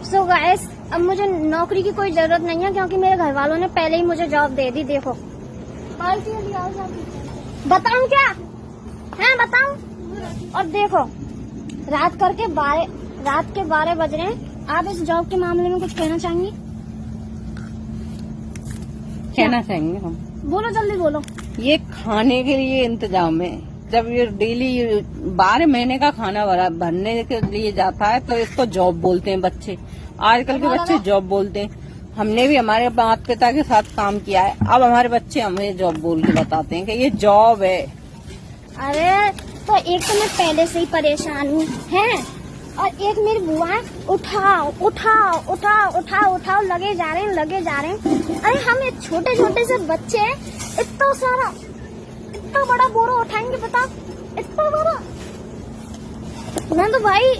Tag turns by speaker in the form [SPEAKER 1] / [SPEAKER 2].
[SPEAKER 1] So guys, अब मुझे नौकरी की कोई जरूरत नहीं है क्योंकि मेरे घर वालों ने पहले ही मुझे जॉब दे दी। देखो बताऊं क्या है, बताऊं? और देखो रात के 12 बज रहे हैं। आप इस जॉब के मामले में कुछ कहना चाहेंगे?
[SPEAKER 2] कहना चाहेंगे हम,
[SPEAKER 1] बोलो जल्दी बोलो।
[SPEAKER 2] ये खाने के लिए इंतजाम है। जब ये डेली 12 महीने का खाना भरने के लिए जाता है तो इसको जॉब बोलते हैं बच्चे। आजकल के बच्चे जॉब बोलते हैं। हमने भी हमारे माता पिता के साथ काम किया है, अब हमारे बच्चे हमें जॉब बोल के बताते हैं कि ये जॉब है।
[SPEAKER 1] अरे तो एक तो मैं पहले से ही परेशान हूँ है, और एक मेरी बुआ है, उठाओ उठाओ उठाओ उठाओ उठाओ लगे जा रहे हैं। अरे हम ये छोटे छोटे से बच्चे हैं, इतना बड़ा बोरा उठाएंगे बताओ, इतना बड़ा। मैं तो भाई